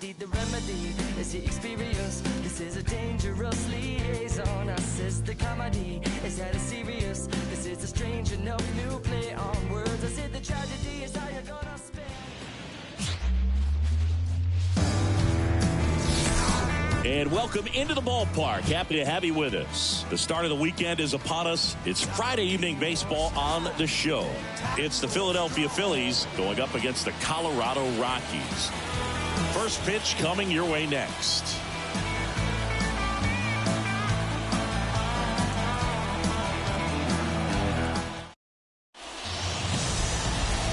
tragedy, the remedy is the experience. This is a dangerous liaison. I says the comedy is that it's serious. This is a strange enough new play on words. I said the tragedy is how you're gonna spend. And welcome into the ballpark. Happy to have you with us. The start of the weekend is upon us. It's Friday evening baseball on the show. It's the Philadelphia Phillies going up against the Colorado Rockies. First pitch coming your way next.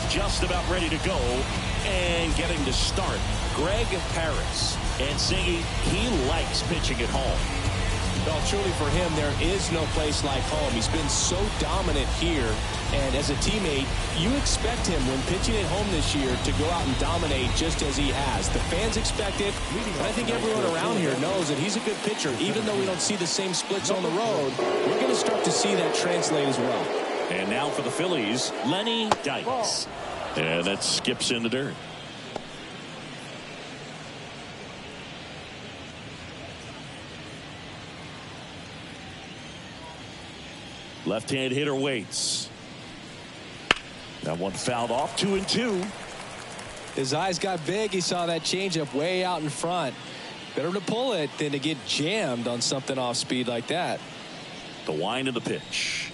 Just about ready to go and getting to start, Greg Harris. And Siggy, he likes pitching at home. Well, truly for him, there is no place like home. He's been so dominant here. And as a teammate, you expect him when pitching at home this year to go out and dominate just as he has. The fans expect it. And I think everyone around here knows that he's a good pitcher. Even though we don't see the same splits on the road, we're going to start to see that translate as well. And now for the Phillies, Lenny Dykes. And that skips in the dirt. Left-hand hitter waits. That one fouled off, 2-2. His eyes got big. He saw that changeup way out in front. Better to pull it than to get jammed on something off speed like that. The wind of the pitch.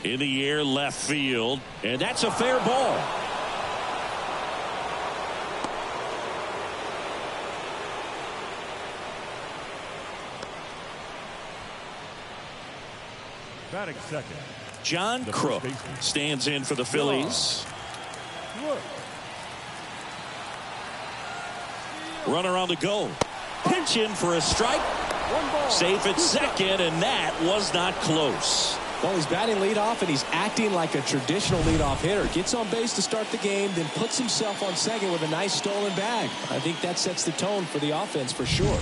In the air, left field. And that's a fair ball. Batting second, John Crook stands in for the Phillies. Runner on the go. Pinch in for a strike. Safe at second, and that was not close. Well, he's batting leadoff, and he's acting like a traditional leadoff hitter. Gets on base to start the game, then puts himself on second with a nice stolen bag. I think that sets the tone for the offense for sure.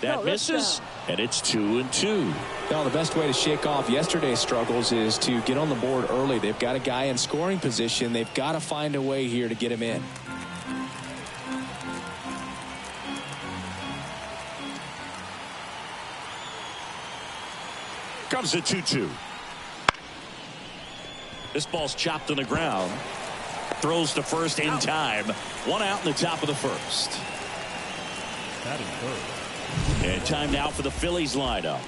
That misses, and it's 2-2. Well, the best way to shake off yesterday's struggles is to get on the board early. They've got a guy in scoring position. They've got to find a way here to get him in. Comes the 2-2. This ball's chopped on the ground. Throws to first in time. One out in the top of the first. batting third. And time now for the Phillies lineup.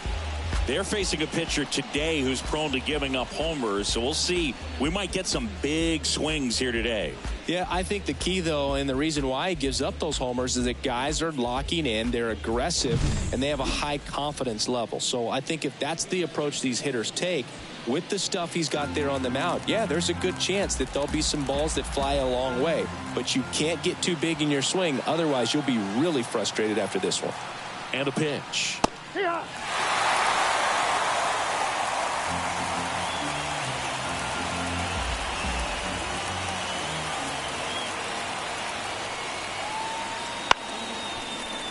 They're facing a pitcher today who's prone to giving up homers, so we'll see. We might get some big swings here today. Yeah, I think the key, though, and the reason why he gives up those homers is that guys are locking in, they're aggressive, and they have a high confidence level. So I think if that's the approach these hitters take, with the stuff he's got there on the mound, yeah, there's a good chance that there'll be some balls that fly a long way. But you can't get too big in your swing, otherwise you'll be really frustrated after this one. And a pitch. Yeah.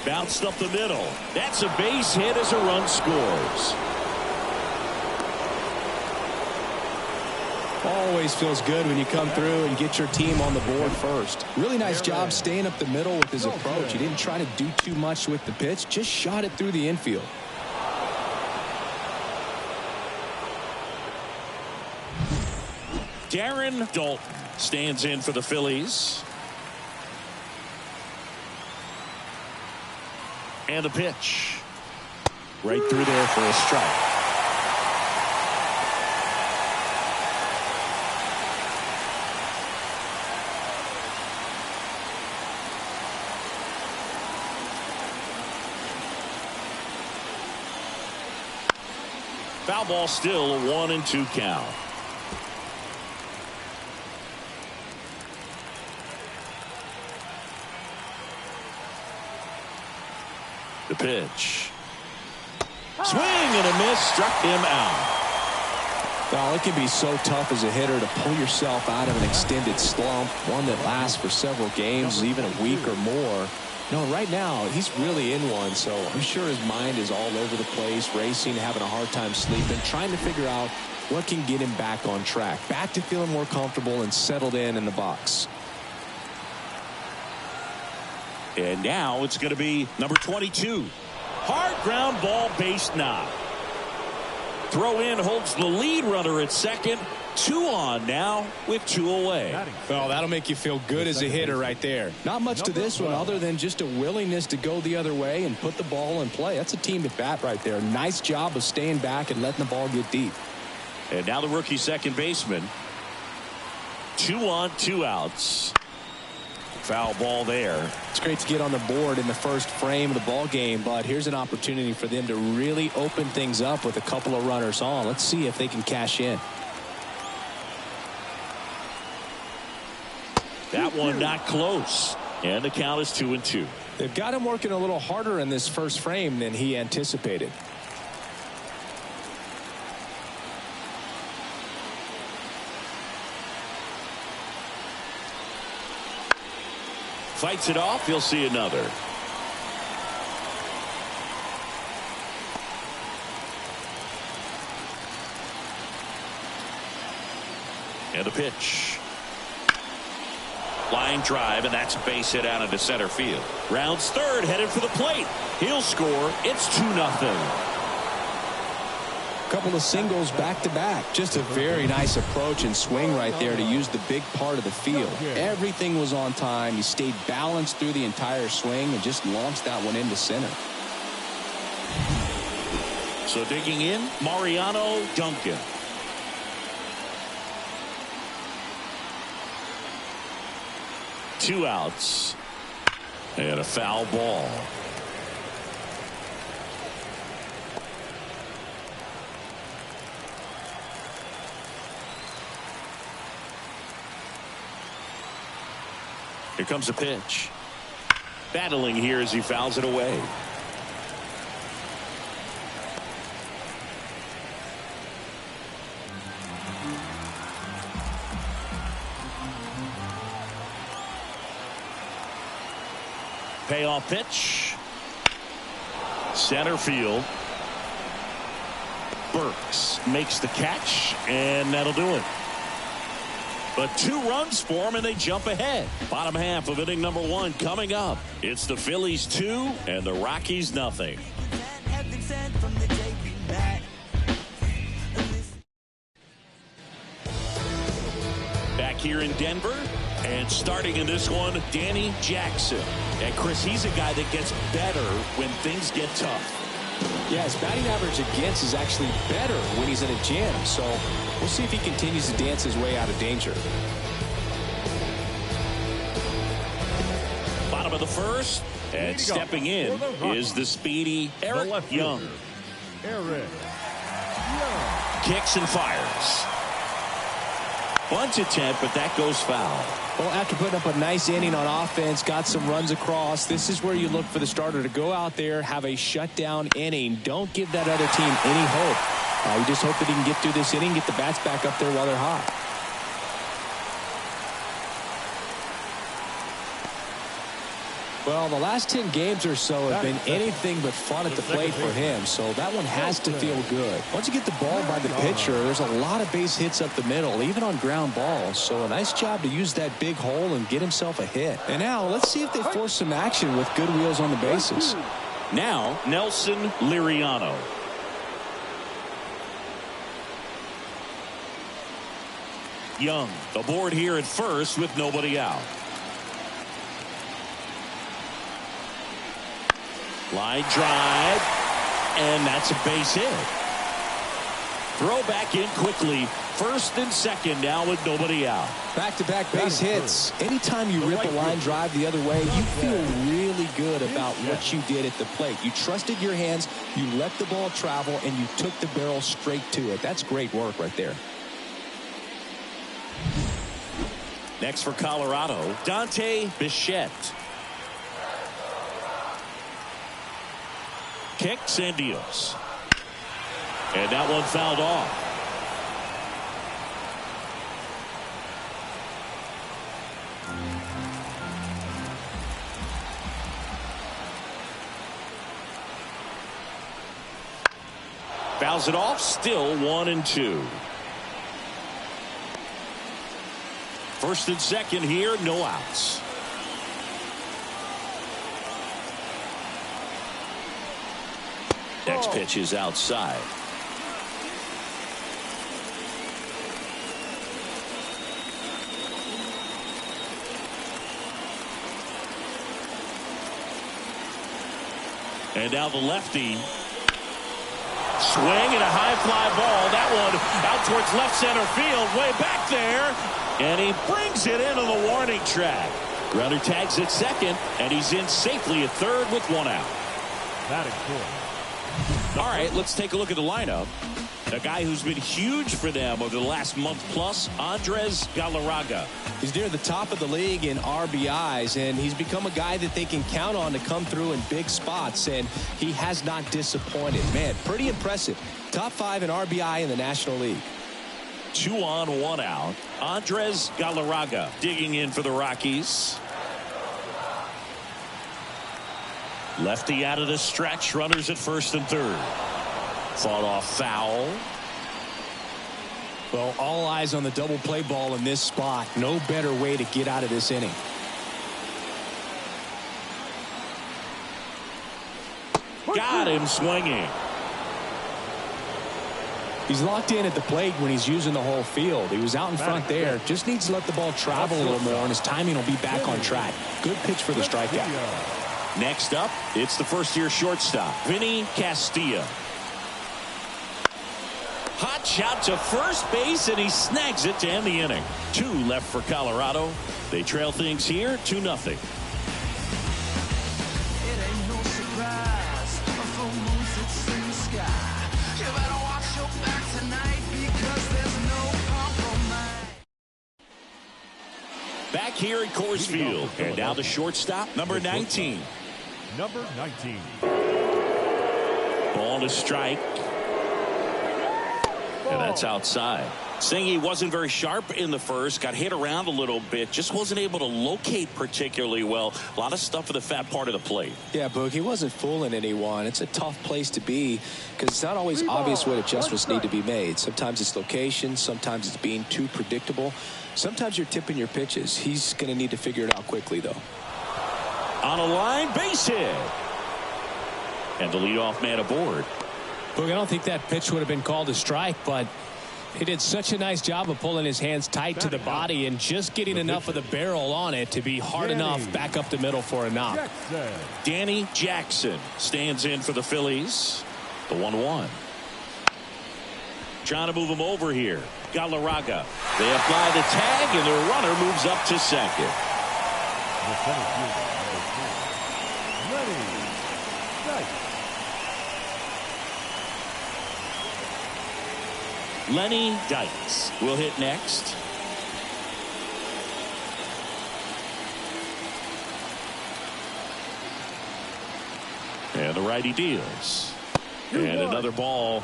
Bounced up the middle. That's a base hit as a run scores. Always feels good when you come through and get your team on the board first. Really nice job staying up the middle with his approach. He didn't try to do too much with the pitch, just shot it through the infield. Darren Daulton stands in for the Phillies. And a pitch. Right through there for a strike. Foul ball, still a 1-2 count. The pitch. Swing and a miss, struck him out. Well, it can be so tough as a hitter to pull yourself out of an extended slump, one that lasts for several games, even a week or more. No, right now he's really in one, so I'm sure his mind is all over the place, racing, having a hard time sleeping, trying to figure out what can get him back on track, back to feeling more comfortable and settled in the box. And now it's going to be number 22. Hard ground ball, base knock. Throw in holds the lead runner at second. 2 on now with 2 away. Well, that'll make you feel good as a hitter right there. Not much to this one other than just a willingness to go the other way and put the ball in play. That's a team at bat right there. Nice job of staying back and letting the ball get deep. And now the rookie second baseman. 2 on, 2 outs. Foul ball there. It's great to get on the board in the first frame of the ball game, but here's an opportunity for them to really open things up with a couple of runners on. Let's see if they can cash in. That one not close. And the count is 2-2. They've got him working a little harder in this first frame than he anticipated. Fights it off. He'll see another. And a pitch. Line drive, and that's a base hit out into center field. Rounds third, headed for the plate. He'll score. It's 2-0. Couple of singles back to back. Just a very nice approach and swing right there to use the big part of the field. Everything was on time. He stayed balanced through the entire swing and just launched that one into center. So digging in, Mariano Duncan. Two outs and a foul ball. Here comes a pitch. Battling here as he fouls it away. Payoff pitch. Center field. Burks makes the catch, and that'll do it. But 2 runs for him, and they jump ahead. Bottom half of inning number 1 coming up. It's the Phillies 2 and the Rockies nothing. Back here in Denver, and starting in this one, Danny Jackson. And Chris, he's a guy that gets better when things get tough. Yeah, his batting average against is actually better when he's in a jam. So we'll see if he continues to dance his way out of danger. Bottom of the first, and stepping in is the speedy Eric Young. Kicks and fires. Bunt attempt, but that goes foul. Well, after putting up a nice inning on offense, got some runs across, this is where you look for the starter to go out there, have a shutdown inning. Don't give that other team any hope. You just hope that he can get through this inning, get the bats back up there while they're hot. Well, the last 10 games or so have been anything but fun at the plate for him, so that one has to feel good. Once you get the ball by the pitcher, there's a lot of base hits up the middle, even on ground balls, so a nice job to use that big hole and get himself a hit. And now, let's see if they force some action with good wheels on the bases. Now, Nelson Liriano. Young, aboard here at first with nobody out. Line drive, and that's a base hit. Throw back in quickly. First and second now with nobody out. Back-to-back base hits. Anytime you rip a line drive the other way, you feel really good about what you did at the plate. You trusted your hands, you let the ball travel, and you took the barrel straight to it. That's great work right there. Next for Colorado, Dante Bichette. Kicks and deals. And that one fouled off. Fouls it off, still 1-2. First and second here, no outs. Next pitch is outside. And now the lefty. Swing and a high fly ball. That one out towards left center field. Way back there. And he brings it into the warning track. Runner tags at second. And he's in safely at third with one out. Batting fourth. All right, let's take a look at the lineup. A guy who's been huge for them over the last month plus, Andres Galarraga. He's near the top of the league in RBIs, and he's become a guy that they can count on to come through in big spots, and he has not disappointed. Man, pretty impressive. Top 5 in RBI in the National League. 2 on, 1 out. Andres Galarraga digging in for the Rockies. Lefty out of the stretch, runners at first and third. Fought off foul. Well, all eyes on the double play ball in this spot. No better way to get out of this inning. Got him swinging. He's locked in at the plate when he's using the whole field. He was out in front there. Just needs to let the ball travel a little more, and his timing will be back on track. Good pitch for the strikeout. Next up, it's the first-year shortstop, Vinny Castilla. Hot shot to first base, and he snags it to end the inning. 2 left for Colorado. They trail things here 2-0. It ain't no surprise. A full moon sits in the sky. You better watch your back tonight because there's no compromise. Back here at Coors Field. And now the shortstop, number 19. Number 19. Ball to strike. And that's outside. Saying he wasn't very sharp in the first, got hit around a little bit, just wasn't able to locate particularly well. A lot of stuff for the fat part of the plate. Yeah, Boog, he wasn't fooling anyone. It's a tough place to be because it's not always obvious what adjustments need to be made. Sometimes it's location, sometimes it's being too predictable. Sometimes you're tipping your pitches. He's going to need to figure it out quickly, though. On a line, base hit. And the leadoff man aboard. Look, I don't think that pitch would have been called a strike, but he did such a nice job of pulling his hands tight to the body and just getting enough of the barrel on it to be hard enough back up the middle for a knock. Danny Jackson stands in for the Phillies. The 1-1. Trying to move him over here. Galarraga. They apply the tag, and the runner moves up to second. The center fielder, number 3, Lenny Dyke. Lenny Dykes will hit next. And the righty deals. And another ball.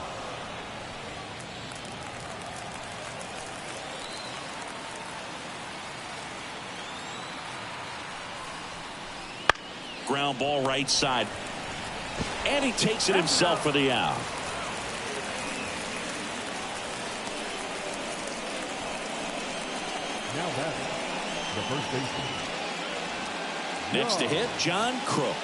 Ground ball right side. And he takes it himself for the out. Now batting, the first baseman. Next to hit, John Crook.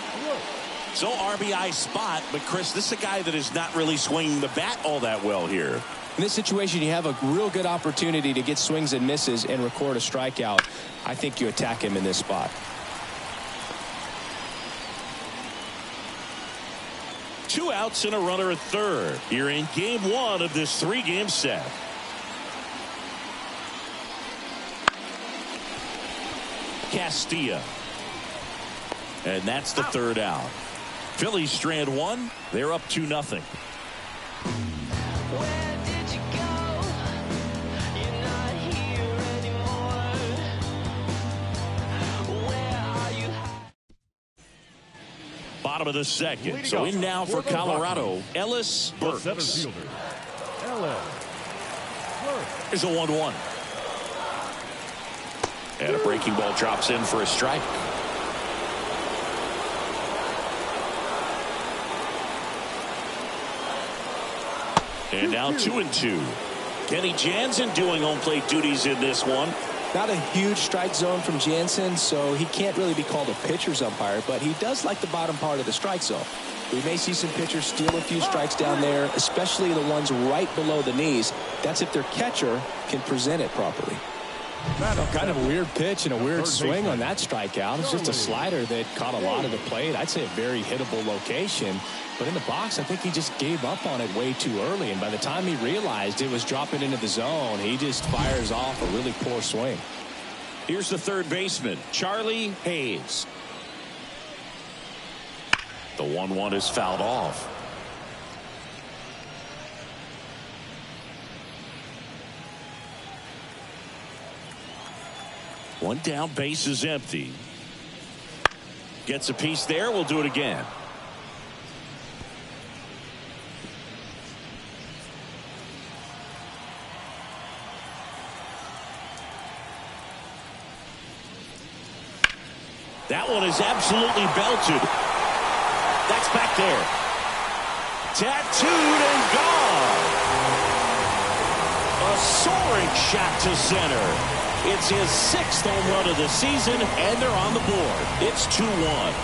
So RBI spot, but Chris, this is a guy that is not really swinging the bat all that well here. In this situation, you have a real good opportunity to get swings and misses and record a strikeout. I think you attack him in this spot. Two outs and a runner at third. Here in game 1 of this 3-game set. Castilla. And that's the third out. Phillies strand 1. They're up 2-0. Where did you go? You're not here anymore. Where are you? Bottom of the second. So in now for Colorado, Ellis The center Burks. fielder, Ellis Burks. Here's a 1-1. And a breaking ball drops in for a strike. And now 2-2. Kenny Jansen doing home plate duties in this one. Not a huge strike zone from Jansen, so he can't really be called a pitcher's umpire, but he does like the bottom part of the strike zone. We may see some pitchers steal a few strikes down there, especially the ones right below the knees. That's if their catcher can present it properly. Kind of a weird pitch and a weird swing on that strikeout. It's just a slider that caught a lot of the plate. I'd say a very hittable location. But in the box, I think he just gave up on it way too early. And by the time he realized it was dropping into the zone, he just fires off a really poor swing. Here's the third baseman, Charlie Hayes. The 1-1 is fouled off. One down, base is empty. Gets a piece there. We'll do it again. That one is absolutely belted. That's back there. Tattooed and gone. A soaring shot to center. It's his 6th home run of the season, and they're on the board. It's 2-1.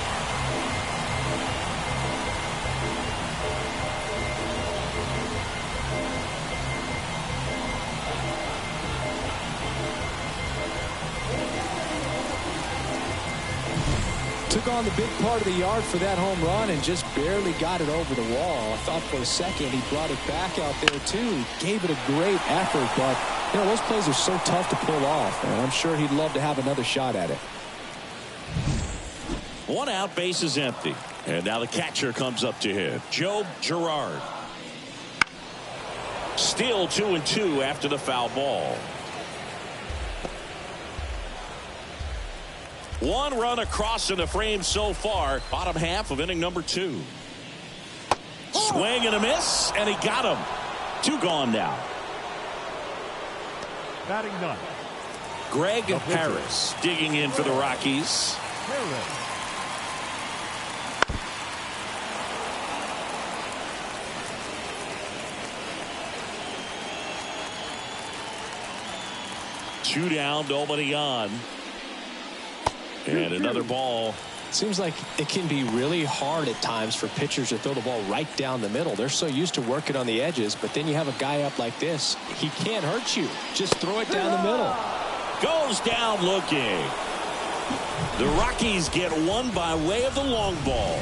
Took on the big part of the yard for that home run and just barely got it over the wall. I thought for a second he brought it back out there too. He gave it a great effort, but you know those plays are so tough to pull off, and I'm sure he'd love to have another shot at it. One out, base is empty, and now the catcher comes up to him, Joe Girard. Still 2-2 after the foul ball. One run across in the frame so far. Bottom half of inning number 2. Swing and a miss, and he got him. 2 gone now. Batting 9. Greg Harris digging in for the Rockies. Harris. Two down, nobody on. And another ball. Seems like it can be really hard at times for pitchers to throw the ball right down the middle. They're so used to working on the edges, but then you have a guy up like this. He can't hurt you. Just throw it down the middle. Goes down looking. The Rockies get one by way of the long ball.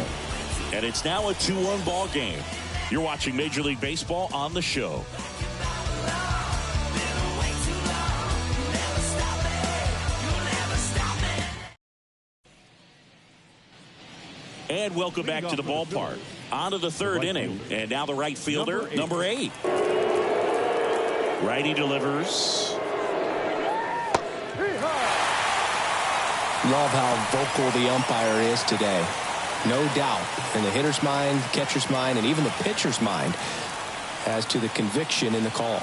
And it's now a 2-1 ball game. You're watching Major League Baseball on the show. And welcome back to the ballpark. On to the third inning. And now the right fielder, number 8. Righty delivers. Love how vocal the umpire is today. No doubt in the hitter's mind, catcher's mind, and even the pitcher's mind as to the conviction in the call.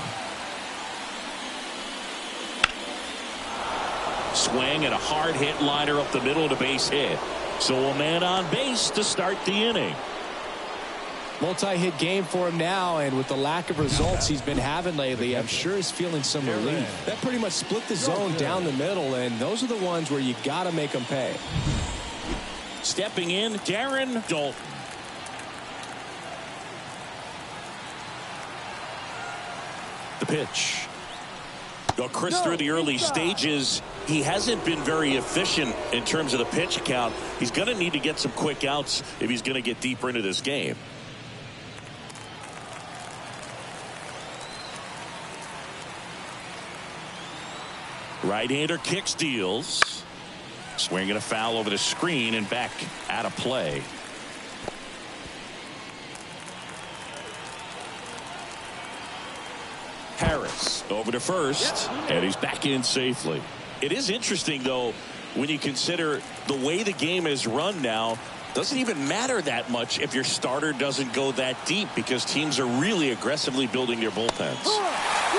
Swing and a hard hit liner up the middle to base hit. So a man on base to start the inning. Multi-hit game for him now, and with the lack of results he's been having lately, I'm sure he's feeling some relief. That pretty much split the zone down the middle, and those are the ones where you got to make them pay. Stepping in, Darren Daulton. The pitch. Chris, through the early stages, he hasn't been very efficient in terms of the pitch count. He's going to need to get some quick outs if he's going to get deeper into this game. Right-hander kicks, deals. Swinging a foul over the screen and back out of play. Harris over to first, and he's back in safely. It is interesting, though, when you consider the way the game is run now. Doesn't even matter that much if your starter doesn't go that deep, because teams are really aggressively building their bullpens.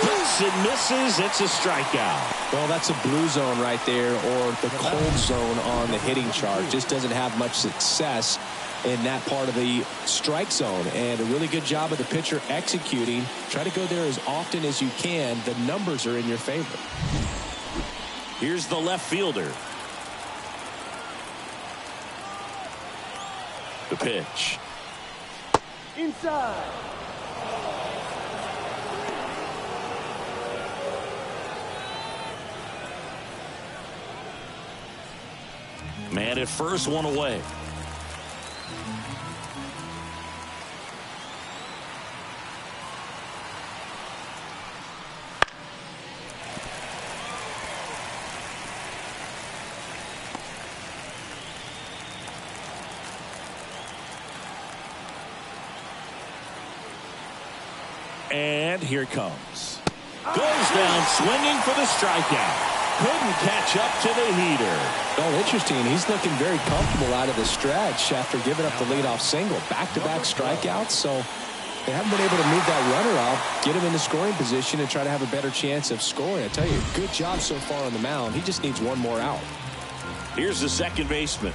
Hits and misses. It's a strikeout. Well, that's a blue zone right there, or the cold zone on the hitting chart. Just doesn't have much success. in that part of the strike zone, and a really good job of the pitcher executing. Try to go there as often as you can. The numbers are in your favor. Here's the left fielder. The pitch. Inside. Man at first, one away. And here it comes. Goes down swinging for the strikeout. Couldn't catch up to the heater. Oh, interesting. He's looking very comfortable out of the stretch after giving up the leadoff single. Back-to-back strikeouts, so they haven't been able to move that runner out, get him in the scoring position, and try to have a better chance of scoring. I tell you, good job so far on the mound. He just needs one more out. Here's the second baseman.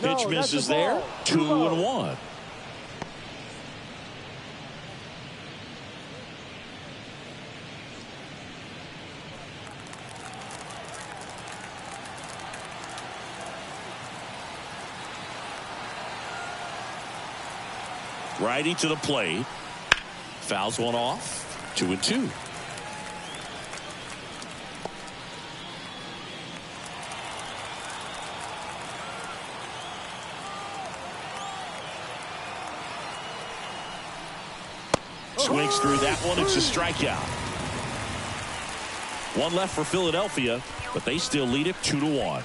Pitch misses there. 2-1. Righty to the plate. Fouls one off. 2-2. Swings through that one. It's a strikeout. One left for Philadelphia, but they still lead it 2-1.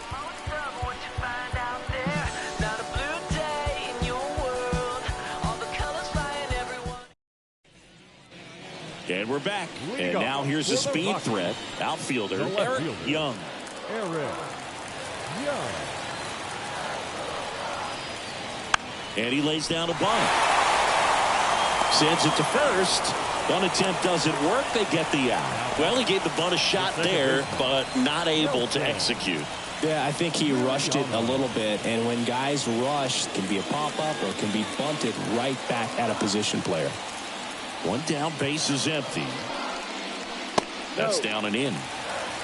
And we're back. And now here's the speed threat. Outfielder Eric Young. And he lays down a bunt. Sends it to first. Bunt attempt doesn't work. They get the out. Well, he gave the bunt a shot there, but not able to execute. Yeah, I think he rushed it a little bit, and when guys rush, it can be a pop-up or it can be bunted right back at a position player. One down, base is empty. That's down and in.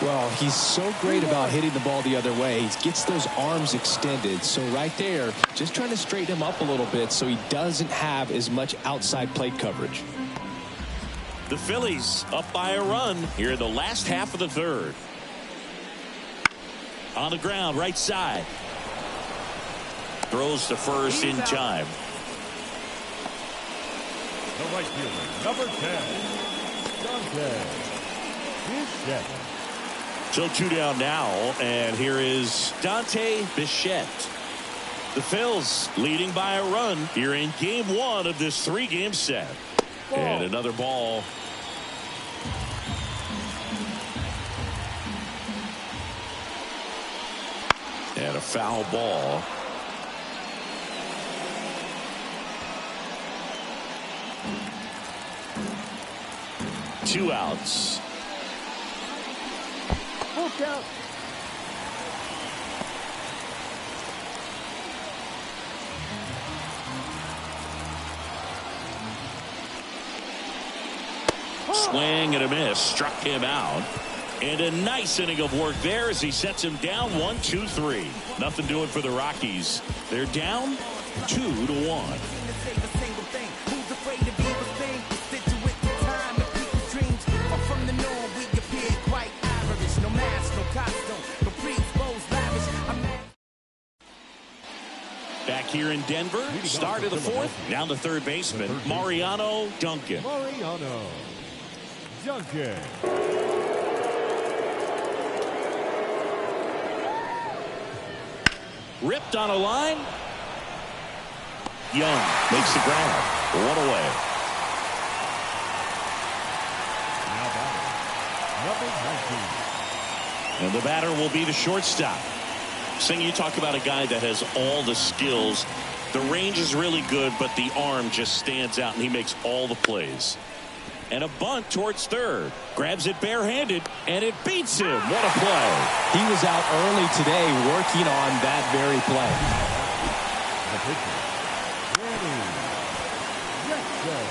Well, he's so great about hitting the ball the other way. He gets those arms extended. So right there, just trying to straighten him up a little bit so he doesn't have as much outside plate coverage. The Phillies up by a run here in the last half of the third. On the ground, right side. Throws to first in time. The right fielder, number 10, Dante Bichette. So 2 down now, and here is Dante Bichette. The Phils leading by a run here in game 1 of this 3-game set. And another ball. And a foul ball. Two outs. Look out. Swing and a miss. Struck him out. And a nice inning of work there as he sets him down 1-2-3. Nothing doing for the Rockies. They're down 2-1. Back here in Denver, start of the fourth. Now the third baseman, Mariano Duncan. Mariano Duncan. Ripped on a line. Young makes the grab. One away. Now batting, number 19. And the batter will be the shortstop. Sing, you talk about a guy that has all the skills. The range is really good, but the arm just stands out, and he makes all the plays. And a bunt towards third. Grabs it barehanded, and it beats him. What a play. He was out early today working on that very play. The pitcher, Danny Jackson.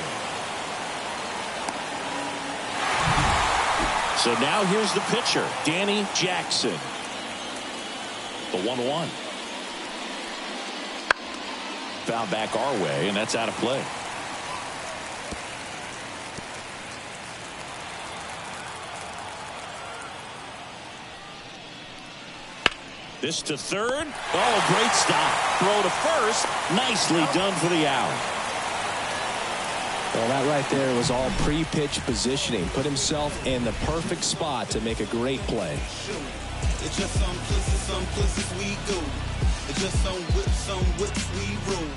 So now here's the pitcher, Danny Jackson. The 1-1. Foul back our way, and that's out of play. This to third. Oh, a great stop. Throw to first. Nicely done for the out. Well, that right there was all pre-pitch positioning. Put himself in the perfect spot to make a great play. It's just some places we go. It's just some whips we roll.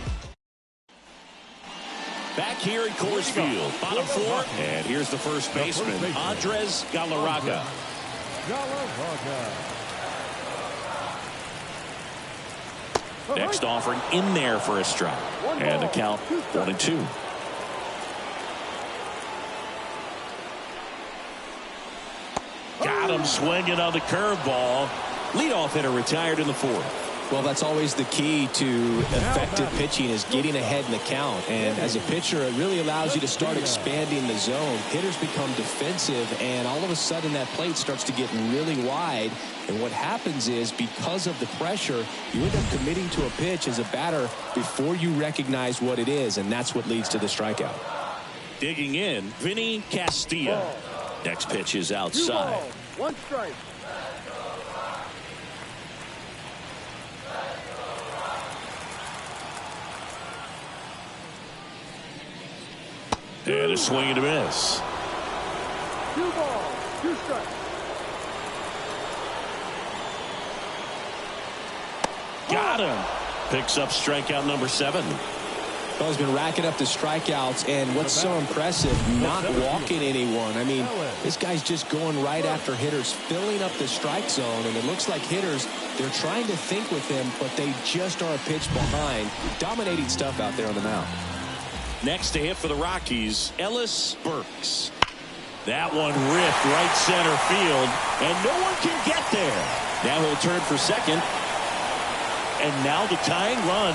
Back here at Coors Field, bottom four, and here's the first baseman, Andres Galarraga. Next offering in there for a strike, and the count 1-2. Got him swinging on the curveball. Leadoff hitter retired in the fourth. Well, that's always the key to effective pitching, is getting ahead in the count. And as a pitcher, it really allows you to start expanding the zone. Hitters become defensive, and all of a sudden that plate starts to get really wide. And what happens is, because of the pressure, you end up committing to a pitch as a batter before you recognize what it is, and that's what leads to the strikeout. Digging in, Vinny Castilla. Next pitch is outside. 1 strike. And a swing and a miss. 2 balls, 2 strikes. Got him. Picks up strikeout number 7. Well, he's been racking up the strikeouts, and what's so impressive, not walking anyone. I mean, this guy's just going right after hitters, filling up the strike zone, and it looks like hitters, they're trying to think with him, but they just are a pitch behind. Dominating stuff out there on the mound. Next to hit for the Rockies, Ellis Burks. That one ripped right center field, and no one can get there. Now he'll turn for second, and now the tying run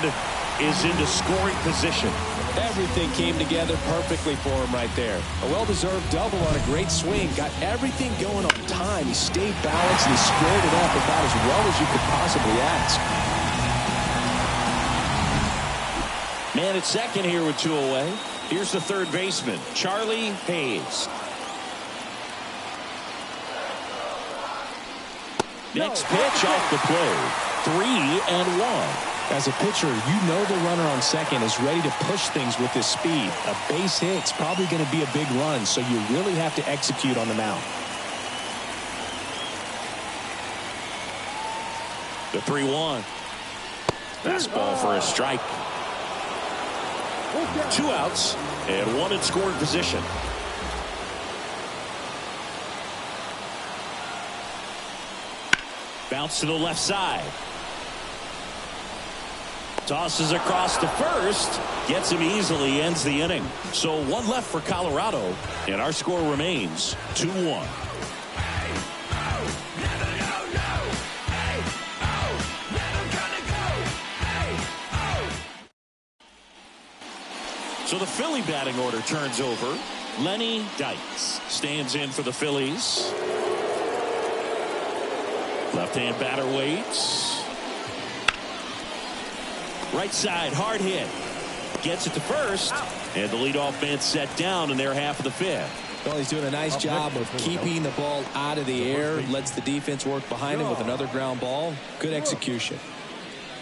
is into scoring position. Everything came together perfectly for him right there. A well-deserved double on a great swing. Got everything going on time. He stayed balanced and he squared it up about as well as you could possibly ask. Man at second here with 2 away. Here's the third baseman, Charlie Hayes. Next pitch off the plate. 3-1. As a pitcher, you know the runner on second is ready to push things with his speed. A base hit's probably going to be a big run, so you really have to execute on the mound. The 3-1. Fastball for a strike. 2 outs and 1 in scoring position. Bounce to the left side. Tosses across to first. Gets him easily. Ends the inning. So 1 left for Colorado. And our score remains 2-1. So the Philly batting order turns over. Lenny Dykes stands in for the Phillies. Left-hand batter waits. Right side, hard hit. Gets it to first. And the leadoff man set down in their half of the 5th. Well, he's doing a nice job of keeping the ball out of the air. Lets the defense work behind him with another ground ball. Good execution.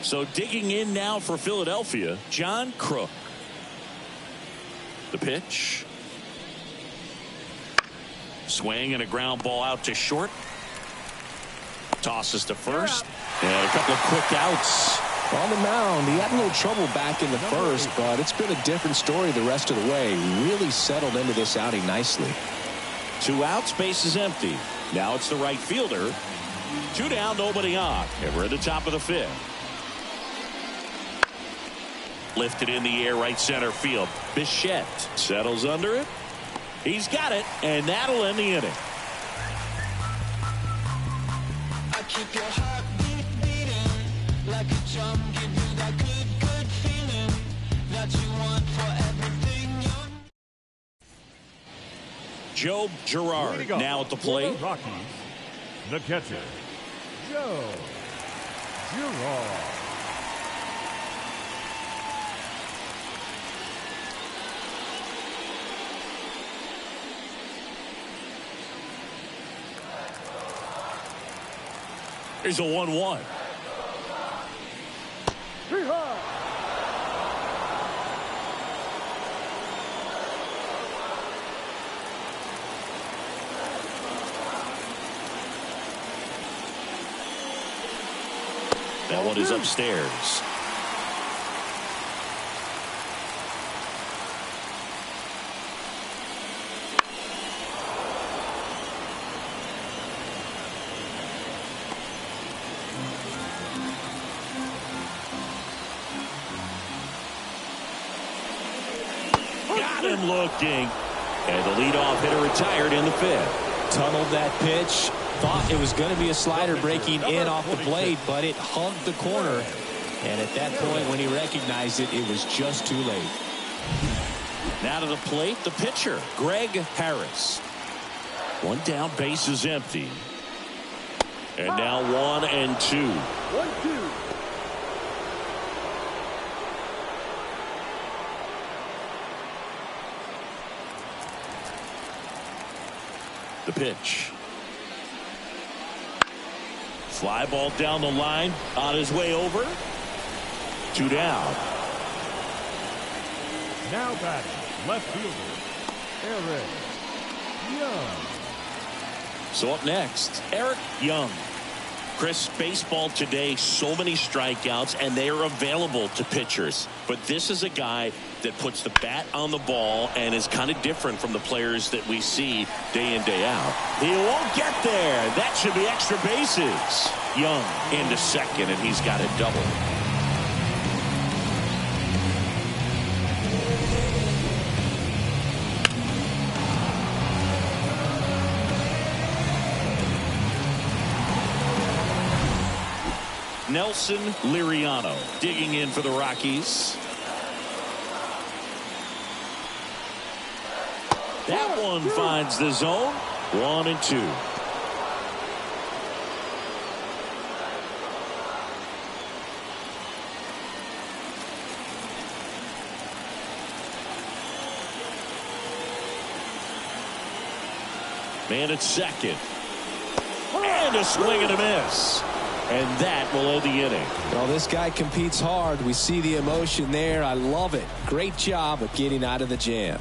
So digging in now for Philadelphia, John Kruk. The pitch. Swing and a ground ball out to short. Tosses to first. And a couple of quick outs. On the mound, he had a little trouble back in the first, but it's been a different story the rest of the way. Really settled into this outing nicely. 2 outs, base is empty. Now it's the right fielder. 2 down, nobody on. And we're at the top of the 5th. Lifted in the air, right center field. Bichette settles under it. He's got it, and that'll end the inning. I keep your heartbeat beating like a drum, give you that good feeling that you want for everything you're. Joe Girard now at the plate. For the Rockies, the catcher, Joe Girard. Here's a 1-1. Three high. That one is upstairs. Got him looking. And the leadoff hitter retired in the fifth. Tunneled that pitch. Thought it was going to be a slider breaking in off the plate, but it hugged the corner. And at that point, when he recognized it, it was just too late. Now to the plate, the pitcher, Greg Harris. One down, base is empty. And now 1-2. 1-2. The pitch. Fly ball down the line, on his way over. 2 down. Now batting, left fielder, Eric Young. So up next, Eric Young. Chris, baseball today, so many strikeouts, and they are available to pitchers. But this is a guy that puts the bat on the ball and is kind of different from the players that we see day in, day out. He won't get there. That should be extra bases. Young into second, and he's got a double. Nelson Liriano digging in for the Rockies. That one finds the zone. 1-2. Man at second. And a swing and a miss. And that will end the inning. Well, this guy competes hard. We see the emotion there. I love it. Great job of getting out of the jam.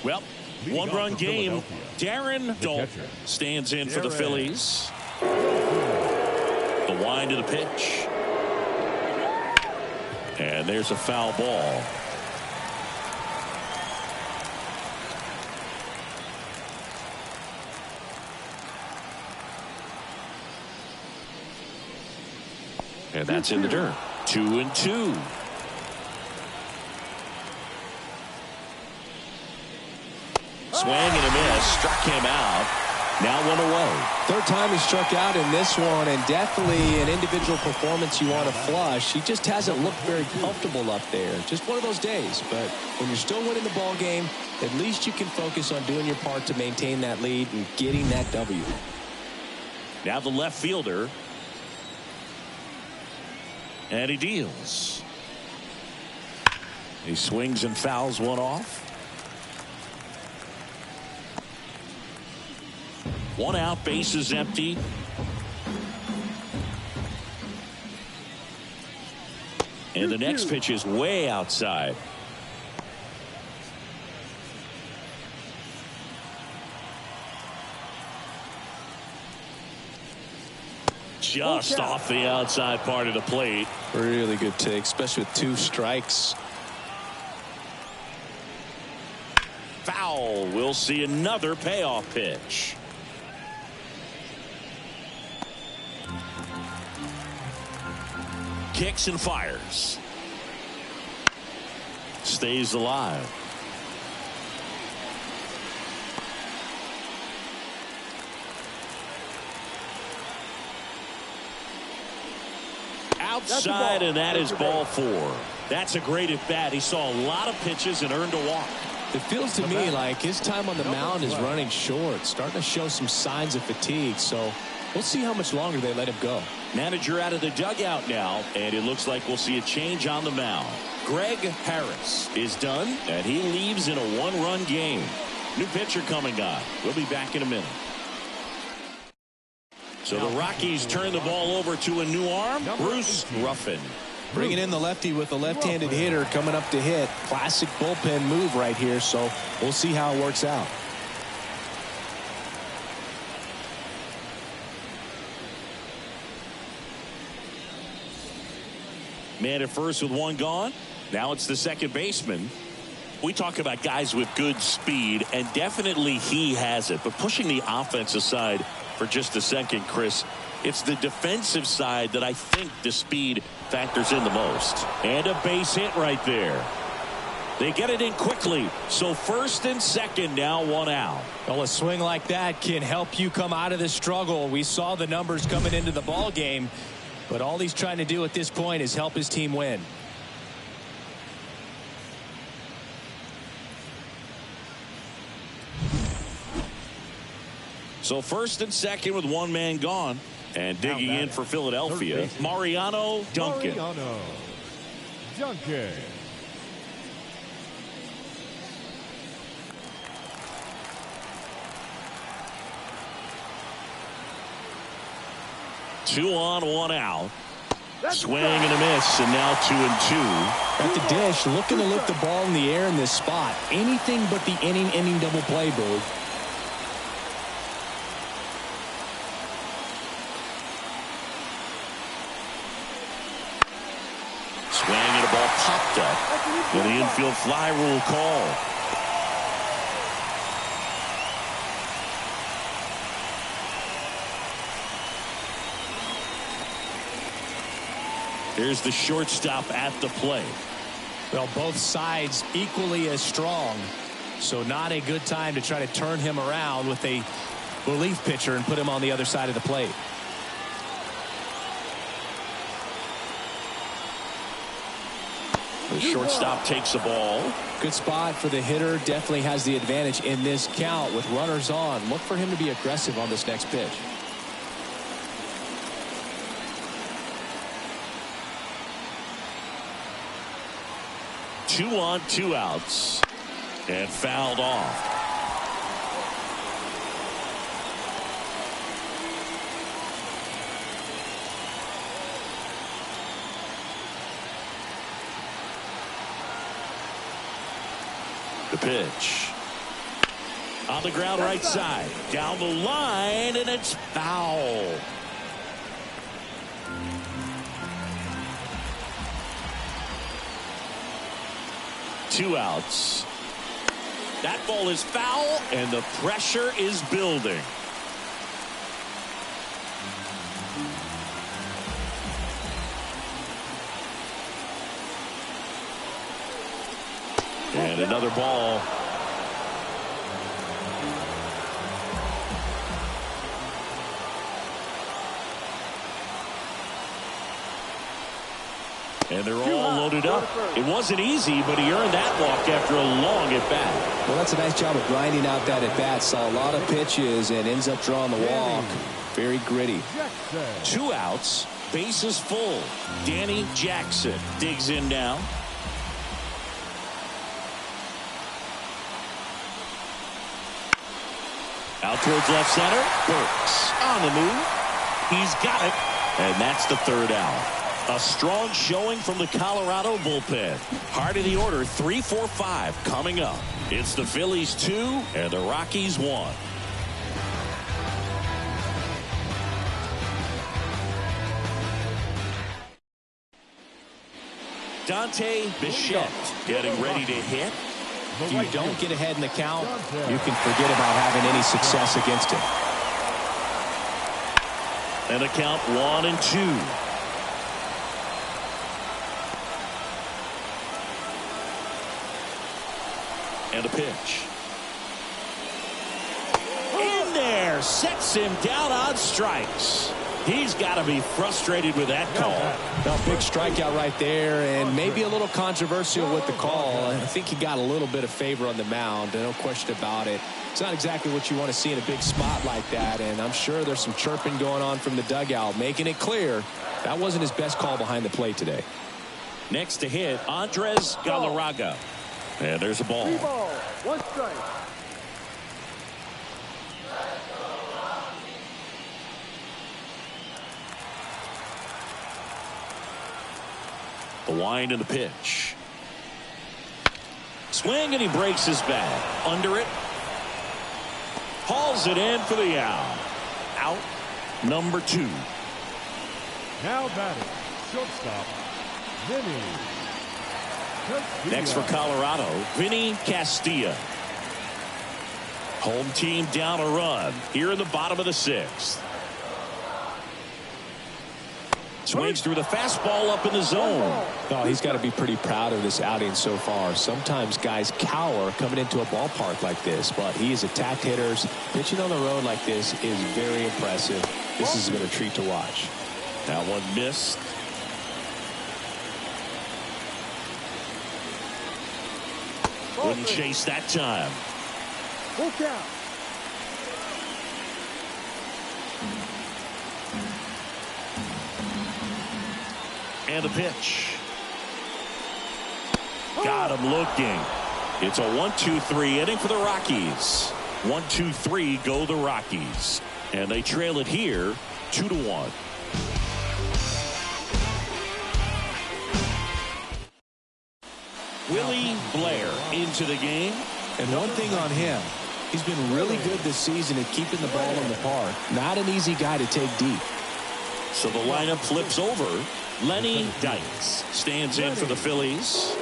Well, one-run game. Darren Daulton stands in for the Phillies. The wind to the pitch. And there's a foul ball. And that's in the dirt. 2-2. Swing and a miss. Struck him out. Now 1 away. Third time he struck out in this one, and definitely an individual performance you want to flush. He just hasn't looked very comfortable up there. Just one of those days. But when you're still winning the ball game, at least you can focus on doing your part to maintain that lead and getting that W. Now the left fielder. And he deals. He swings and fouls one off. 1 out, base is empty. And the next pitch is way outside. Just off the outside part of the plate. Really good take, especially with 2 strikes. Foul. We'll see another payoff pitch. kicks and fires. Stays alive. Outside, and that is ball 4. That's a great at bat. He saw a lot of pitches and earned a walk. It feels to me like his time on the mound is running short, starting to show some signs of fatigue. So we'll see how much longer they let him go. Manager out of the dugout now, and it looks like we'll see a change on the mound. Greg Harris is done, and he leaves in a 1-run game. New pitcher coming on. We'll be back in a minute. So the Rockies turn the ball over to a new arm, Bruce Ruffin. Bringing in the lefty with a left-handed hitter coming up to hit. Classic bullpen move right here, so we'll see how it works out. Man at first with 1 gone. Now it's the second baseman. We talk about guys with good speed, and definitely he has it. But pushing the offense aside for just a second, Chris, it's the defensive side that I think the speed factors in the most. And a base hit right there. They get it in quickly. So first and second, now 1 out. Well, a swing like that can help you come out of the struggle. We saw the numbers coming into the ball game, but all he's trying to do at this point is help his team win. So first and second with 1 man gone. And digging in for Philadelphia, Mariano Duncan. Mariano Duncan. Two on, 1 out. Swing and a miss, and now 2-2. At the dish, looking to lift the ball in the air in this spot. Anything but the inning double play, Boog. Swing and a ball popped up with the infield fly rule call. Here's the shortstop at the plate. Well, both sides equally as strong, so not a good time to try to turn him around with a relief pitcher and put him on the other side of the plate. The shortstop takes the ball. Good spot for the hitter. Definitely has the advantage in this count with runners on. Look for him to be aggressive on this next pitch. Two on, 2 outs, and fouled off. The pitch on the ground, right side, down the line, and it's foul. Two outs. That ball is foul, and the pressure is building. And another ball. And they're all loaded up. It wasn't easy, but he earned that walk after a long at-bat. Well, that's a nice job of grinding out that at-bat. Saw a lot of pitches and ends up drawing the walk. Very gritty. 2 outs, bases full. Danny Jackson digs in now. Out towards left center. Burks on the move. He's got it. And that's the 3rd out. A strong showing from the Colorado bullpen. Heart of the order, 3, 4, 5 coming up. It's the Phillies 2 and the Rockies 1. Dante Bichette getting ready to hit. If you don't get ahead in the count, you can forget about having any success against him. And the count 1-2. And a pitch. In there, sets him down on strikes. He's got to be frustrated with that call. Well, big strikeout right there, and maybe a little controversial with the call. I think he got a little bit of favor on the mound, no question about it. It's not exactly what you want to see in a big spot like that, and I'm sure there's some chirping going on from the dugout, making it clear that wasn't his best call behind the plate today. Next to hit, Andres Galarraga. And there's a ball. 3 balls, 1 strike. The wind and the pitch. Swing, and he breaks his bat. Under it. Hauls it in for the out. Out number 2. Now batting, shortstop, Vinny Castilla. Next for Colorado, Vinny Castilla. Home team down a run here in the bottom of the 6th. Swings through the fastball up in the zone. Oh, he's got to be pretty proud of this outing so far. Sometimes guys cower coming into a ballpark like this, but he has attacked hitters. Pitching on the road like this is very impressive. This has been a treat to watch. That one missed. Wouldn't chase that time. Full count. And a pitch. Got him looking. It's a 1-2-3 inning for the Rockies. 1-2-3 go the Rockies. And they trail it here 2-1. Willie Blair into the game. And one thing on him, he's been really good this season at keeping the ball in the park. Not an easy guy to take deep. So the lineup flips over. Lenny Dykes stands in for the Phillies.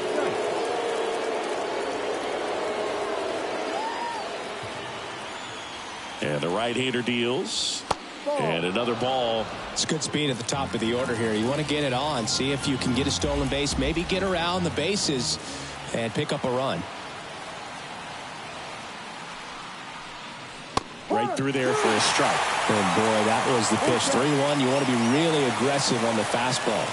And the right-hander deals. And another ball. It's good speed at the top of the order here. You want to get it on, see if you can get a stolen base, maybe get around the bases and pick up a run. Right through there for a strike. And boy, that was the pitch. 3-1. You want to be really aggressive on the fastball.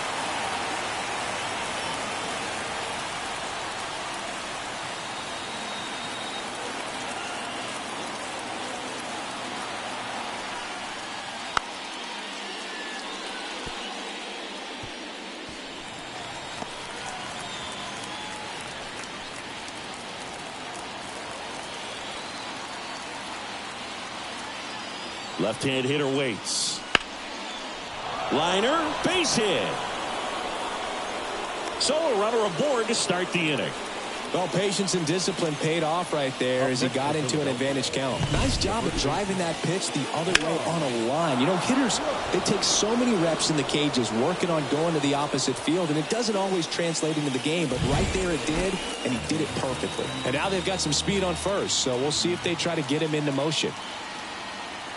Left-hand hitter waits. Liner, base hit. So a runner aboard to start the inning. Well, patience and discipline paid off right there as he got into an advantage count. Nice job of driving that pitch the other way on a line. You know, hitters, they take so many reps in the cages working on going to the opposite field, and it doesn't always translate into the game, but right there it did, and he did it perfectly. And now they've got some speed on first, so we'll see if they try to get him into motion.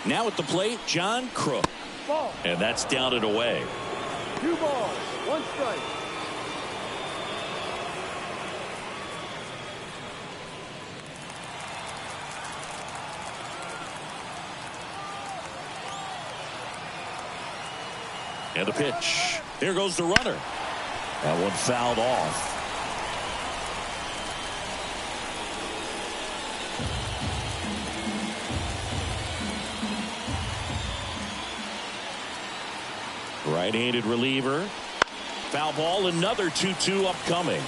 Now at the plate, John Crook. Ball. And that's down and away. 2 balls, 1 strike. And a pitch. There goes the runner. That one fouled off. Right-handed reliever. Foul ball, another 2-2 upcoming.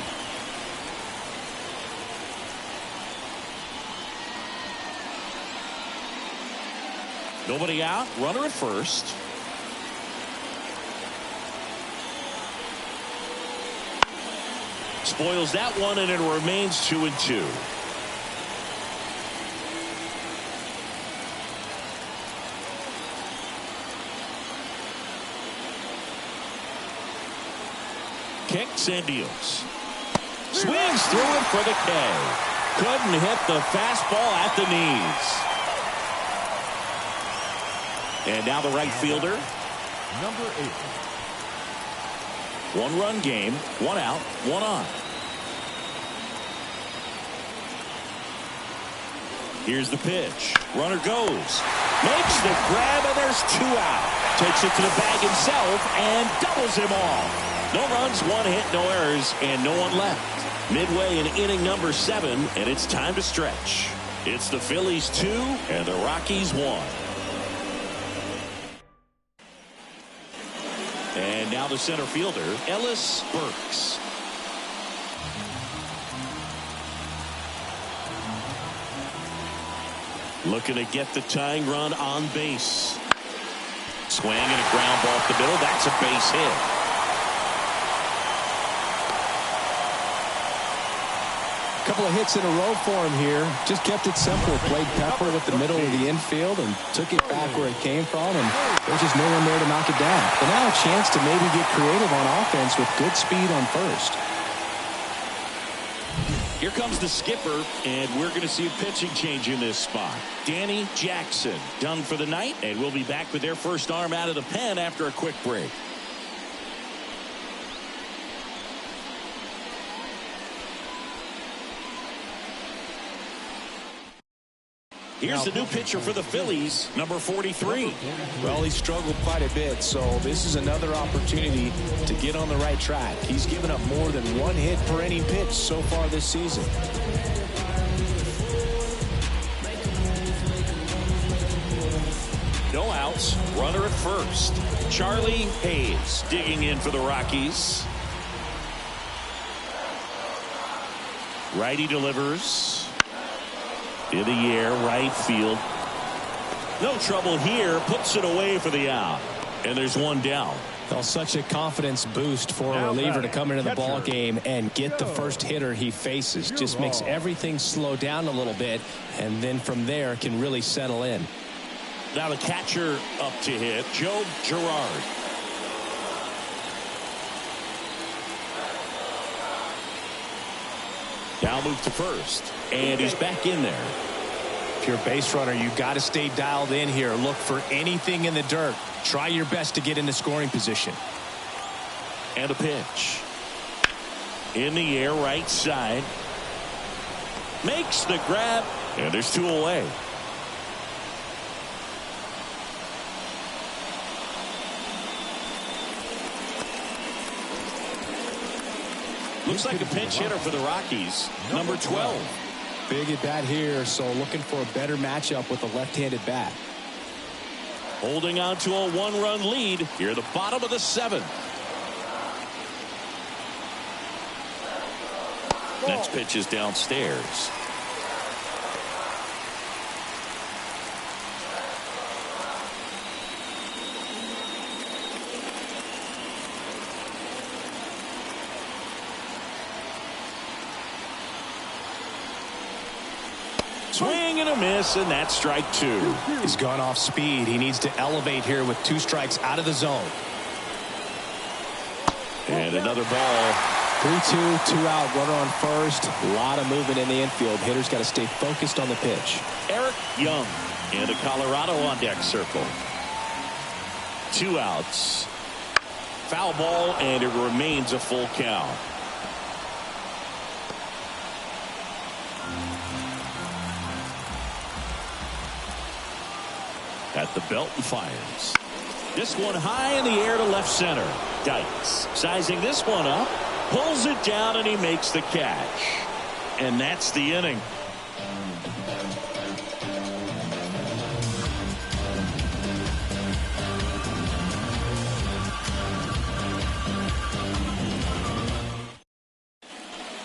Nobody out. Runner at first. Spoils that one, and it remains 2-2. Kicks and deals. Swings through it for the K. Couldn't hit the fastball at the knees. And now the right fielder. Number 8. 1-run game, 1 out, 1 on. Here's the pitch. Runner goes. Makes the grab, and there's 2 out. Takes it to the bag himself and doubles him off. No runs, 1 hit, no errors, and no one left. Midway in inning number 7, and it's time to stretch. It's the Phillies 2 and the Rockies 1. And now the center fielder, Ellis Burks. Looking to get the tying run on base. Swing and a ground ball up the middle. That's a base hit. A couple of hits in a row for him here. Just kept it simple. Played pepper with the middle of the infield and took it back where it came from. And there's just no one there to knock it down. But now a chance to maybe get creative on offense with good speed on first. Here comes the skipper, and we're going to see a pitching change in this spot. Danny Jackson done for the night, and we'll be back with their first arm out of the pen after a quick break. Here's the new pitcher for the Phillies, number 43. Well, he struggled quite a bit, so this is another opportunity to get on the right track. He's given up more than 1 hit per inning pitch so far this season. No outs, runner at first. Charlie Hayes digging in for the Rockies. Righty delivers. In the air, right field. No trouble here. Puts it away for the out. And there's 1 down. Well, such a confidence boost for a reliever to come into the ball game and get the first hitter he faces. Just makes everything slow down a little bit, and then from there can really settle in. Now the catcher up to hit, Joe Girard. Now move to first, and he's back in there. If you're a base runner, you've got to stay dialed in here. Look for anything in the dirt. Try your best to get into scoring position. And a pitch. In the air, right side. Makes the grab, and there's 2 away. Looks like a pinch hitter for the Rockies, number 12. Big at bat here, so looking for a better matchup with a left-handed bat. Holding on to a 1-run lead here at the bottom of the 7th. Next pitch is downstairs. Swing and a miss, and that's strike 2. He's gone off speed. He needs to elevate here with 2 strikes out of the zone. And another ball. 3-2, 2 out, runner on first. A lot of movement in the infield. Hitter's got to stay focused on the pitch. Eric Young in the Colorado on deck circle. 2 outs. Foul ball, and it remains a full count. At the belt and fires. This one high in the air to left center. Dykes sizing this one up. Pulls it down, and he makes the catch. And that's the inning.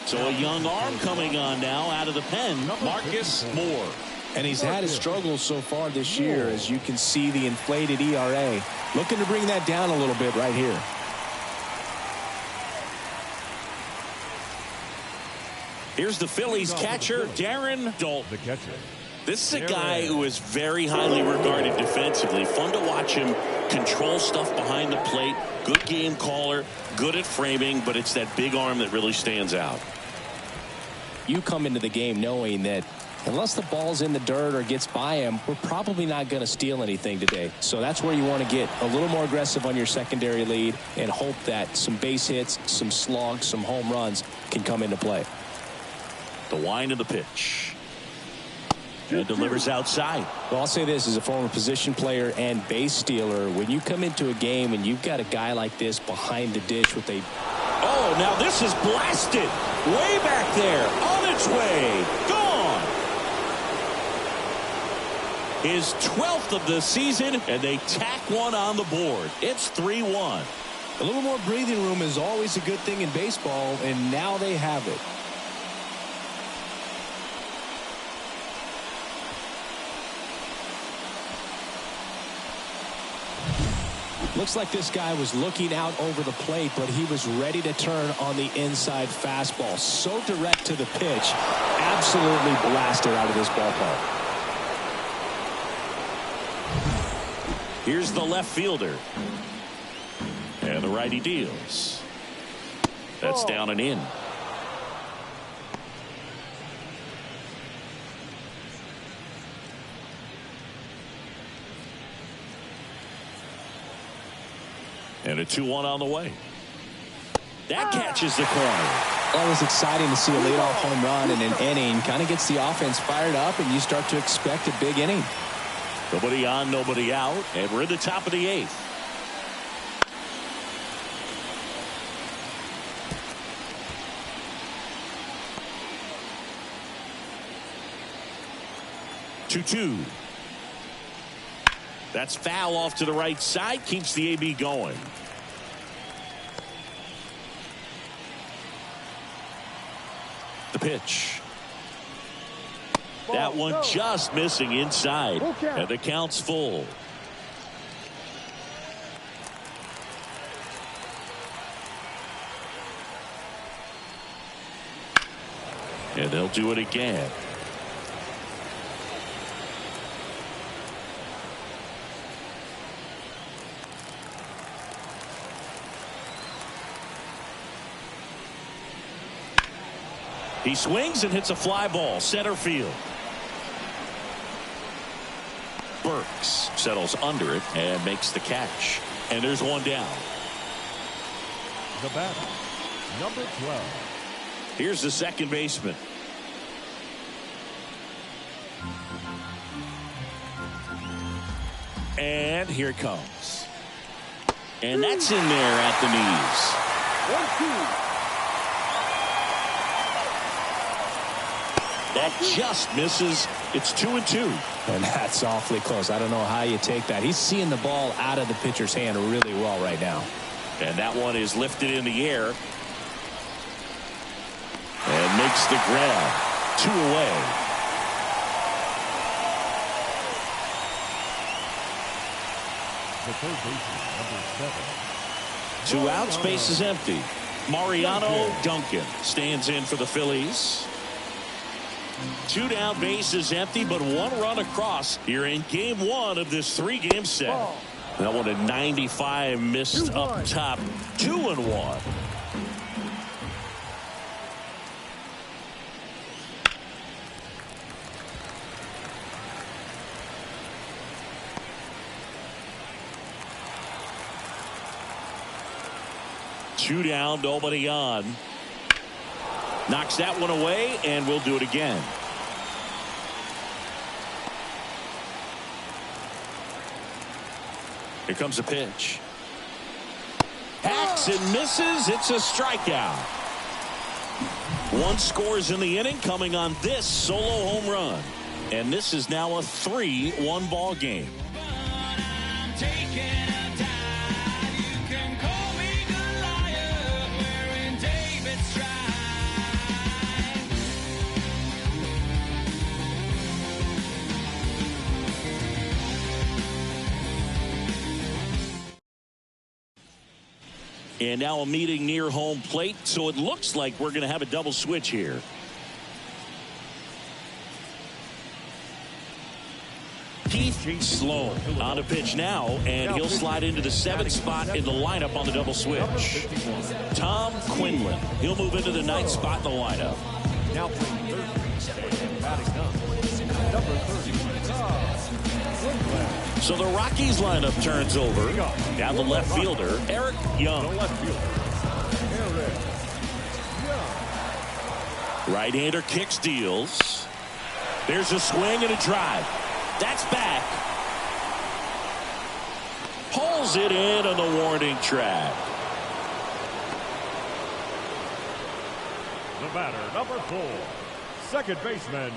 So a young arm coming on now out of the pen, Marcus Moore. And he's had his struggles so far this year, as you can see the inflated ERA. Looking to bring that down a little bit right here. Here's the Phillies catcher, Darren Daulton. The catcher. This is a guy who is very highly regarded defensively. Fun to watch him control stuff behind the plate. Good game caller, good at framing, but it's that big arm that really stands out. You come into the game knowing that unless the ball's in the dirt or gets by him, we're probably not going to steal anything today. So that's where you want to get a little more aggressive on your secondary lead and hope that some base hits, some slugs, some home runs can come into play. The wind of the pitch. And delivers outside. Well, I'll say this as a former position player and base stealer. When you come into a game and you've got a guy like this behind the dish with a... Oh, now this is blasted. Way back there. On its way. Gone. His 12th of the season, and they tack one on the board. It's 3-1. A little more breathing room is always a good thing in baseball, and now they have it. Looks like this guy was looking out over the plate, but he was ready to turn on the inside fastball. So direct to the pitch. Absolutely blasted out of this ballpark. Here's the left fielder. And the righty deals. That's down and in. And a 2-1 on the way. That catches the corner. Always exciting to see a leadoff home run in an inning. Kind of gets the offense fired up, and you start to expect a big inning. Nobody on, nobody out, and we're in the top of the 8th. Two. That's foul off to the right side. Keeps the AB going. The pitch. That one just missing inside. And the count's full. And they'll do it again. He swings and hits a fly ball center field. Burks settles under it and makes the catch. And there's one down. The batter, number 12. Here's the second baseman. And here it comes. And that's in there at the knees. 1-2. That just misses. It's 2-2. And that's awfully close. I don't know how you take that. He's seeing the ball out of the pitcher's hand really well right now. And that one is lifted in the air. And makes the grab. 2 away. The third baseman, number 7. 2 outs, base is empty. Mariano Duncan stands in for the Phillies. 2 down, base is empty, but 1 run across here in game 1 of this 3-game set. That one at 95 missed up top. 2-1. Two down, nobody on. Knocks that one away, and we'll do it again. Here comes a pitch. Hacks and misses. It's a strikeout. 1 scores in the inning, coming on this solo home run. And this is now a 3-1 ball game. And now a meeting near home plate, so it looks like we're going to have a double switch here. Keith Sloan on a pitch now, and he'll slide into the 7th spot in the lineup on the double switch. Tom Quinlan, he'll move into the 9th spot in the lineup. Now playing third and batting up, number 30. So the Rockies lineup turns over. Now the left fielder, Eric Young. Right-hander kicks, deals. There's a swing and a drive. That's back. Pulls it in on the warning track. The batter, number 4, second baseman,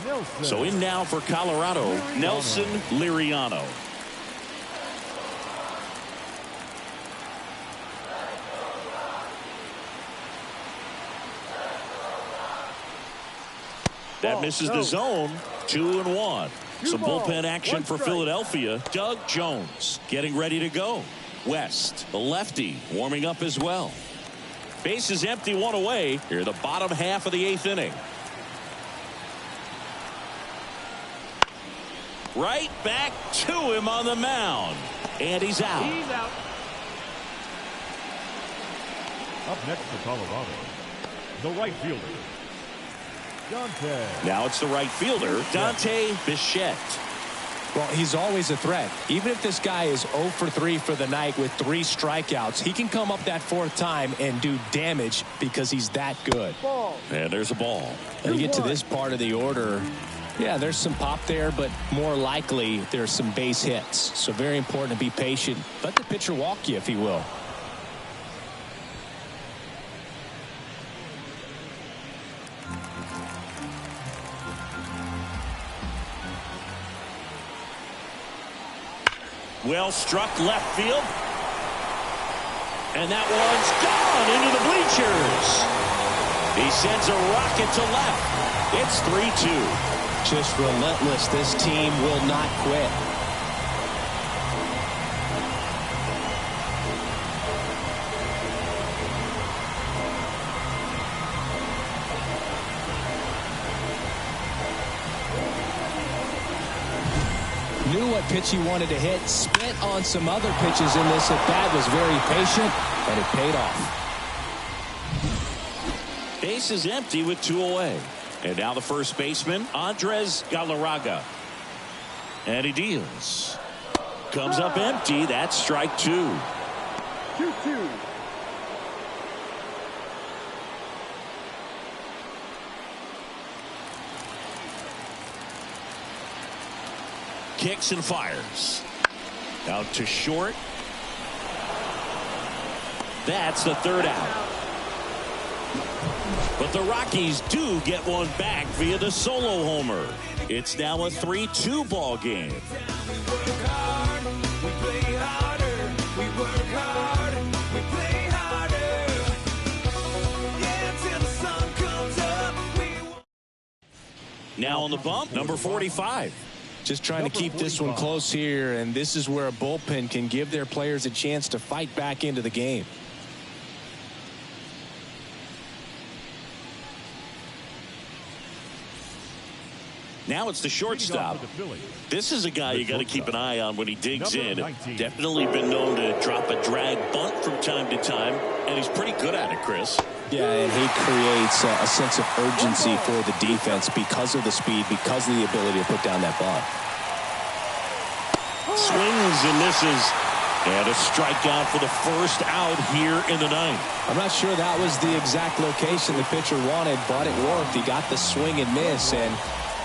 Nelson. So in now for Colorado, Nelson Liriano. That misses the zone. 2-1. Some bullpen action for Philadelphia. Doug Jones getting ready to go. West, the lefty, warming up as well. Base is empty, one away. Here, the bottom half of the 8th inning. Right back to him on the mound. And he's out. He's out. Up next for Colorado, the right fielder, Dante. Now it's the right fielder, Dante Bichette. Well, he's always a threat. Even if this guy is 0 for 3 for the night with 3 strikeouts, he can come up that 4th time and do damage because he's that good. Ball. And there's a ball. And you get to this part of the order, yeah, there's some pop there, but more likely there's some base hits. So very important to be patient. Let the pitcher walk you if he will. Well struck left field. And that one's gone into the bleachers. He sends a rocket to left. It's 3-2. Just relentless. This team will not quit. Knew what pitch he wanted to hit. Spent on some other pitches in this at bat. Was very patient, and it paid off. Base is empty with 2 away. And now the first baseman, Andres Galarraga. And he deals. Comes up empty. That's strike 2. 2-2. Kicks and fires. Out to short. That's the 3rd out. But the Rockies do get one back via the solo homer. It's now a 3-2 ball game. Now on the bump, number 45. Just trying to keep this one close here, and this is where a bullpen can give their players a chance to fight back into the game. Now it's the shortstop. This is a guy you got to keep an eye on when he digs in. Definitely been known to drop a drag bunt from time to time, and he's pretty good at it, Chris. Yeah, and he creates a sense of urgency for the defense because of the speed, because of the ability to put down that bunt. Swings and misses. And a strikeout for the first out here in the 9th. I'm not sure that was the exact location the pitcher wanted, but it worked. He got the swing and miss, and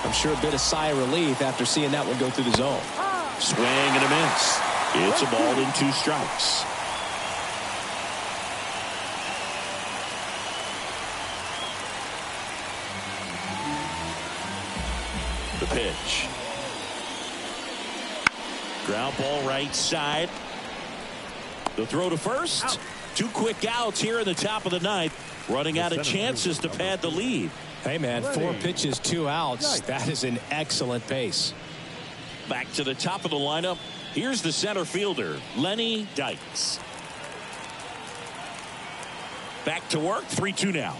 I'm sure a bit of sigh of relief after seeing that one go through the zone. Swing and a miss. It's a ball in 2 strikes. The pitch. Ground ball right side. The throw to first. Out. 2 quick outs here in the top of the 9th. Running out of chances to pad the lead. Hey, man, 4 pitches, 2 outs. That is an excellent pace. Back to the top of the lineup. Here's the center fielder, Lenny Dykes. Back to work, 3-2 now.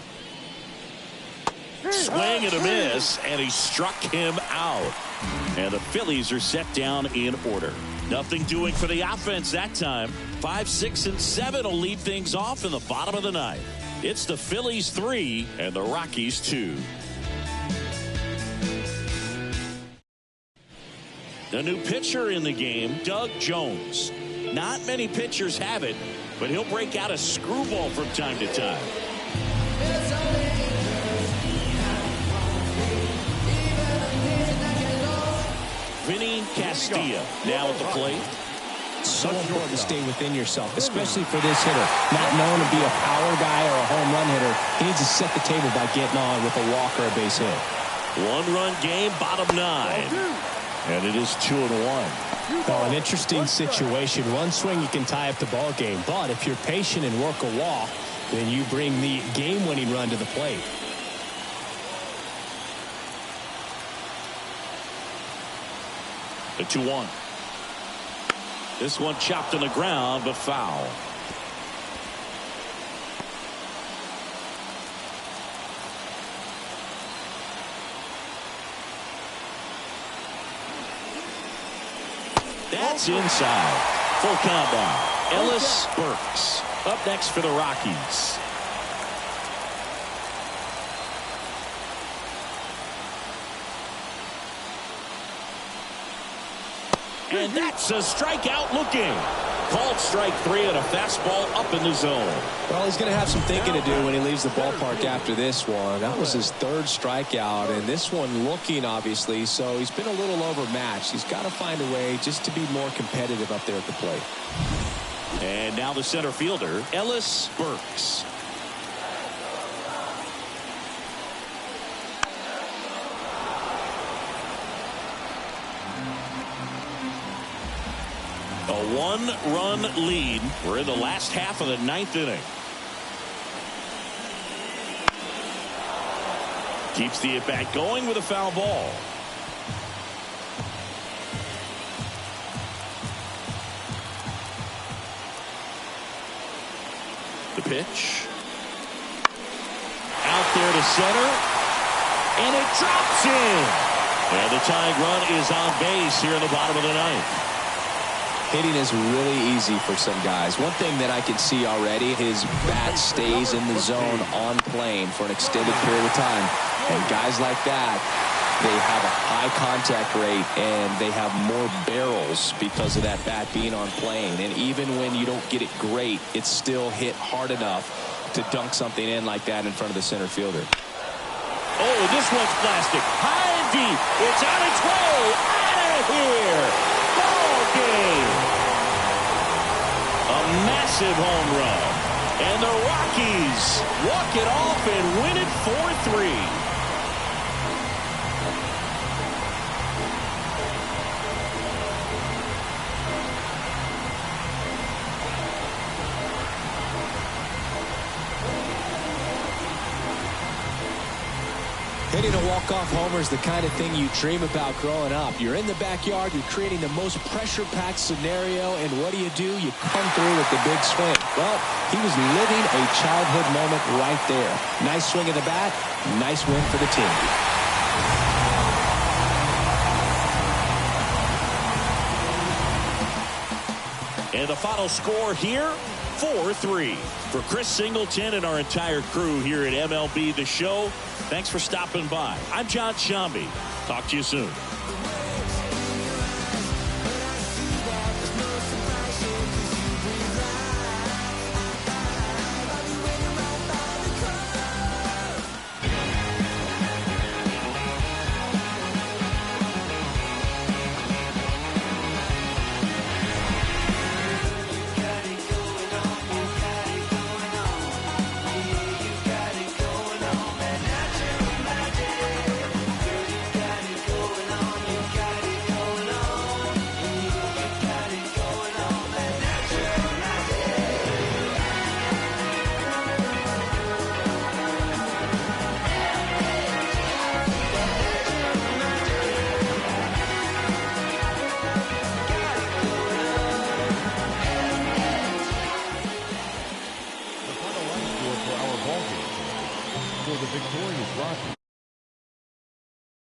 Swing and a miss, and he struck him out. And the Phillies are set down in order. Nothing doing for the offense that time. 5, 6, and 7 will lead things off in the bottom of the 9th. It's the Phillies 3 and the Rockies 2. The new pitcher in the game, Doug Jones. Not many pitchers have it, but he'll break out a screwball from time to time. Vinny Castilla now at the plate. So important to stay within yourself, especially for this hitter. Not known to be a power guy or a home run hitter. He needs to set the table by getting on with a walk or a base hit. One-run game, bottom 9. And it is 2-1. Oh, an interesting situation. One swing, you can tie up the ball game. But if you're patient and work a walk, then you bring the game-winning run to the plate. The 2-1. This one chopped on the ground, but foul. That's inside. Full count now. Ellis Burks up next for the Rockies. And that's a strikeout looking. Called strike 3 on a fastball up in the zone. Well, he's going to have some thinking to do when he leaves the ballpark after this one. That was his 3rd strikeout, and this one looking, obviously, so he's been a little overmatched. He's got to find a way just to be more competitive up there at the plate. And now the center fielder, Ellis Burks. A 1-run lead. We're in the last half of the 9th inning. Keeps the at-bat going with a foul ball. The pitch. Out there to center. And it drops in. And the tying run is on base here in the bottom of the 9th. Hitting is really easy for some guys. One thing that I can see already, his bat stays in the zone on plane for an extended period of time. And guys like that, they have a high contact rate and they have more barrels because of that bat being on plane. And even when you don't get it great, it's still hit hard enough to dunk something in like that in front of the center fielder. Oh, this one's plastic. High and deep. It's on its way. Out of here. Ball game. A massive home run. And the Rockies walk it off and win it 4-3. Hitting a walk-off homer is the kind of thing you dream about growing up. You're in the backyard, you're creating the most pressure-packed scenario, and what do? You come through with the big swing. Well, he was living a childhood moment right there. Nice swing of the bat, nice win for the team. And the final score here, 4-3. For Chris Singleton and our entire crew here at MLB The Show, thanks for stopping by. I'm John Shambi. Talk to you soon. For the victorious Rockies.